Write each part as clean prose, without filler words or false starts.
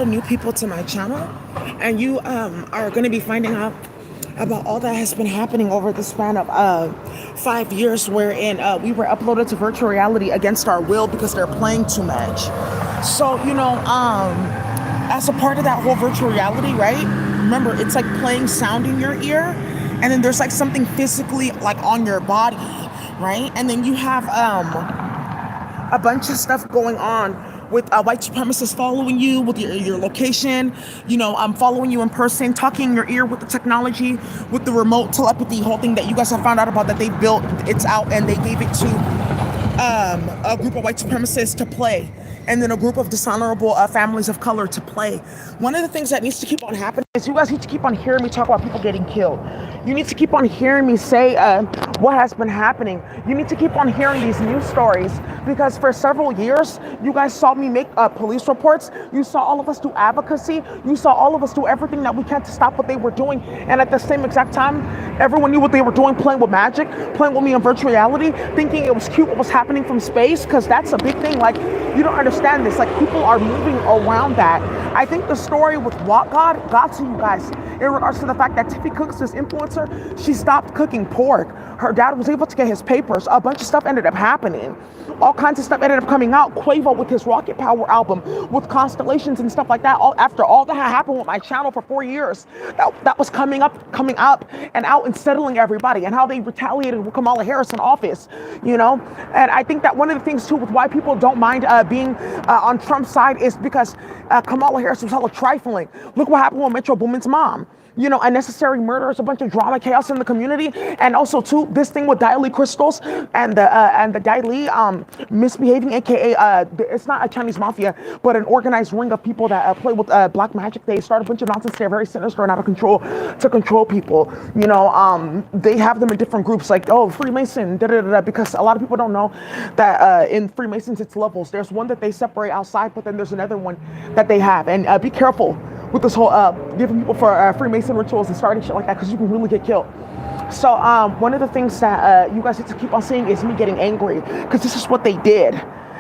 new people to my channel, and you are going to be finding out about all that has been happening over the span of 5 years, wherein we were uploaded to virtual reality against our will because they're playing too much. So as a part of that whole virtual reality, right? Remember, it's like playing sound in your ear, and then there's like something physically like on your body, right? And then you have a bunch of stuff going on with white supremacists following you with your location, I'm following you in person, talking in your ear with the technology, with the remote telepathy, whole thing that you guys have found out about that they built. It's out, and they gave it to a group of white supremacists to play, and then a group of dishonorable families of color to play. One of the things that needs to keep on happening is you guys need to keep on hearing me talk about people getting killed. You need to keep on hearing me say what has been happening. You need to keep on hearing these news stories, because for several years, you guys saw me make police reports. You saw all of us do advocacy. You saw all of us do everything that we can to stop what they were doing. And at the same exact time, everyone knew what they were doing, playing with magic, playing with me in virtual reality, thinking it was cute what was happening from space, because that's a big thing. Like, you don't understand this. Like, people are moving around that. I think the story with what God got to you guys in regards to the fact that Tiffy Cooks, this influencer, she stopped cooking pork. Her dad was able to get his papers. A bunch of stuff ended up happening. All kinds of stuff ended up coming out. Quavo with his Rocket Power album, with Constellations and stuff like that. After all that had happened with my channel for 4 years, that was coming up and out and settling everybody, and how they retaliated with Kamala Harris in office, And I think that one of the things too with why people don't mind being on Trump's side is because Kamala Harris was hella trifling. Look what happened with Metro Boomin's mom. Unnecessary murders, a bunch of drama, chaos in the community, and also too this thing with Daily Crystals and the Daily misbehaving, aka it's not a Chinese mafia, but an organized ring of people that play with black magic. They start a bunch of nonsense. They're very sinister and out of control to control people. They have them in different groups, like Freemason, because a lot of people don't know that in Freemasons it's levels. There's one that they separate outside, but then there's another one that they have, and be careful with this whole giving people for Freemason rituals and starting shit like that, because you can really get killed. So one of the things that you guys need to keep on seeing is me getting angry, because this is what they did.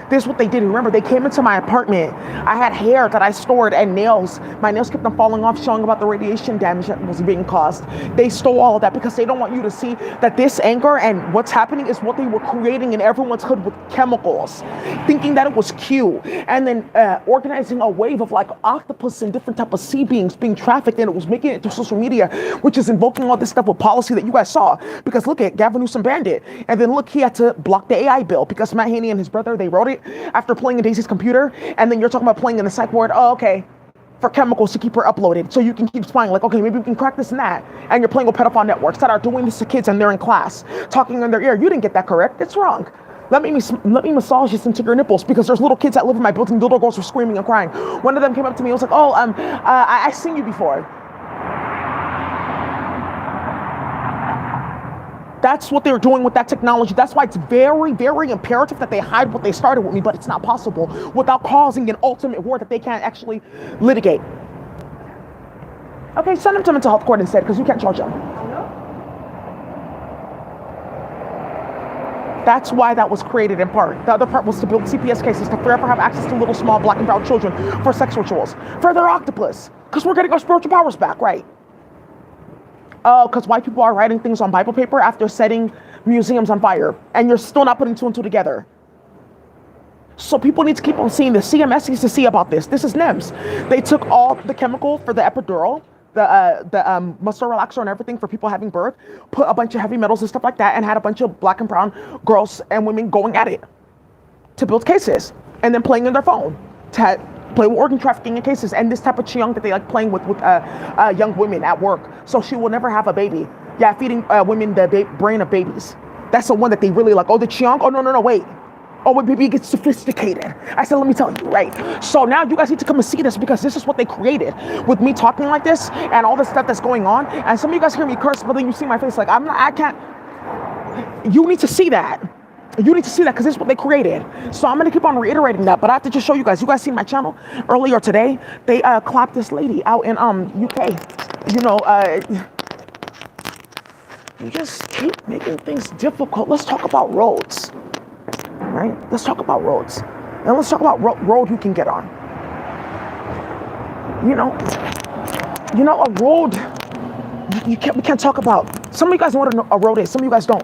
This is what they did. Remember, they came into my apartment. I had hair that I stored and nails. My nails kept on falling off, showing about the radiation damage that was being caused. They stole all of that because they don't want you to see that this anger and what's happening is what they were creating in everyone's hood with chemicals, thinking that it was cute, and then organizing a wave of like octopus and different type of sea beings being trafficked, and it was making it to social media, which is invoking all this stuff with policy that you guys saw. Because look at Gavin Newsom banned it, and then look, he had to block the AI bill because Matt Haney and his brother, they wrote it after playing in Daisy's computer, and then you're talking about playing in the psych ward. Oh, okay, for chemicals to keep her uploaded, so you can keep spying. Like, okay, maybe we can crack this and that. And you're playing with pedophile networks that are doing this to kids, and they're in class talking in their ear. You didn't get that correct. It's wrong. Let me massage this into your nipples, because there's little kids that live in my building. Little girls were screaming and crying. One of them came up to me and was like, "Oh, I seen you before." That's what they're doing with that technology. That's why it's very, very imperative that they hide what they started with me, but it's not possible without causing an ultimate war that they can't actually litigate. Okay, send them to mental health court instead, because you can't charge them. That's why that was created in part. The other part was to build CPS cases to forever have access to little, small, black and brown children for sex rituals. For their octopus, because we're getting our spiritual powers back, right? Because white people are writing things on Bible paper after setting museums on fire, and you're still not putting two and two together. So people need to keep on seeing this. CMS needs to see about this. This is NEMS. They took all the chemical for the epidural, the muscle relaxer and everything for people having birth, put a bunch of heavy metals and stuff like that, and had a bunch of black and brown girls and women going at it to build cases, and then playing in their phone to play with organ trafficking in cases, and this type of chiang that they like playing with young women at work, so she will never have a baby. Yeah, feeding women the brain of babies. That's the one that they really like. Oh, the chiang? Oh, no, wait. Oh, when baby gets sophisticated. I said, let me tell you, right? So now you guys need to come and see this, because this is what they created with me talking like this and all the stuff that's going on. And some of you guys hear me curse, but then you see my face like, I can't. You need to see that. You need to see that, because this is what they created. So I'm going to keep on reiterating that, but I have to just show you guys. You guys seen my channel earlier today? They clapped this lady out in UK. You just keep making things difficult. Let's talk about roads, right? Let's talk about roads. And let's talk about road you can get on. You know, a road. We can't talk about. Some of you guys know what a road is. Some of you guys don't.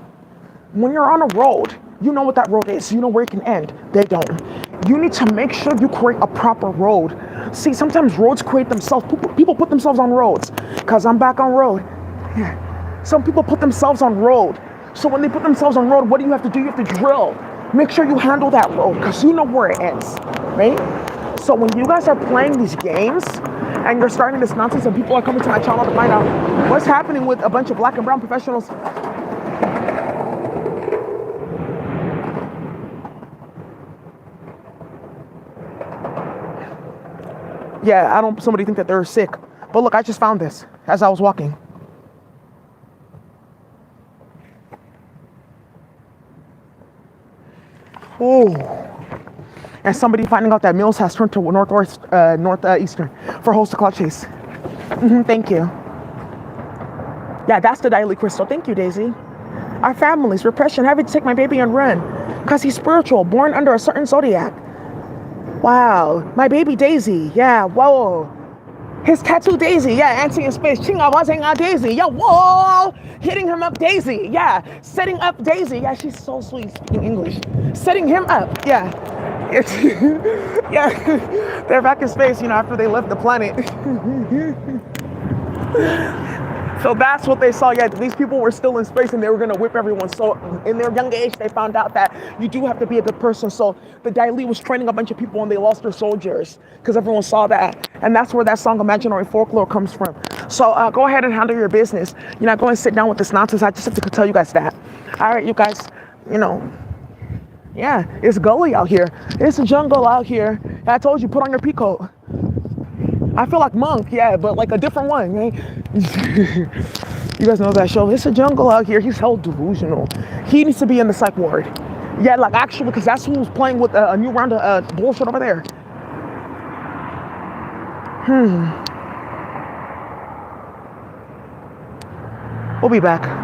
When you're on a road, you know what that road is. You know where it can end. They don't. You need to make sure you create a proper road. See, sometimes roads create themselves. People put themselves on roads. Because I'm back on road. Yeah. Some people put themselves on road. So when they put themselves on road, what do? You have to drill. Make sure you handle that road because you know where it ends, right? So when you guys are playing these games and you're starting this nonsense and people are coming to my channel to find out what's happening with a bunch of black and brown professionals. Yeah, I don't somebody think that they're sick. But look, I just found this as I was walking. Oh, and somebody finding out that Mills has turned to northeastern for host a cloud chase. Thank you. Yeah, that's the Daily Crystal. Thank you, Daisy. Our families, repression, having to take my baby and run because he's spiritual, born under a certain zodiac. Wow, my baby Daisy. Yeah, whoa. His tattoo Daisy, yeah, Auntie in space. Chinga wasn't a Daisy, yeah, whoa, hitting him up Daisy, yeah, setting up Daisy, yeah, she's so sweet speaking English. Setting him up, yeah, yeah, they're back in space, after they left the planet. So that's what they saw. Yeah, these people were still in space and they were going to whip everyone. So in their young age, they found out that you do have to be a good person. So the Daily was training a bunch of people and they lost their soldiers because everyone saw that. And that's where that song Imaginary Folklore comes from. So go ahead and handle your business. You're not going to sit down with this nonsense. I just have to tell you guys that. All right, you guys, yeah, it's gully out here. It's a jungle out here. And I told you, put on your peacoat. I feel like Monk, yeah, but like a different one, right? You guys know that show. It's a jungle out here. He's hell delusional. He needs to be in the psych ward. Yeah, like actually, because that's who's playing with a new round of bullshit over there. We'll be back.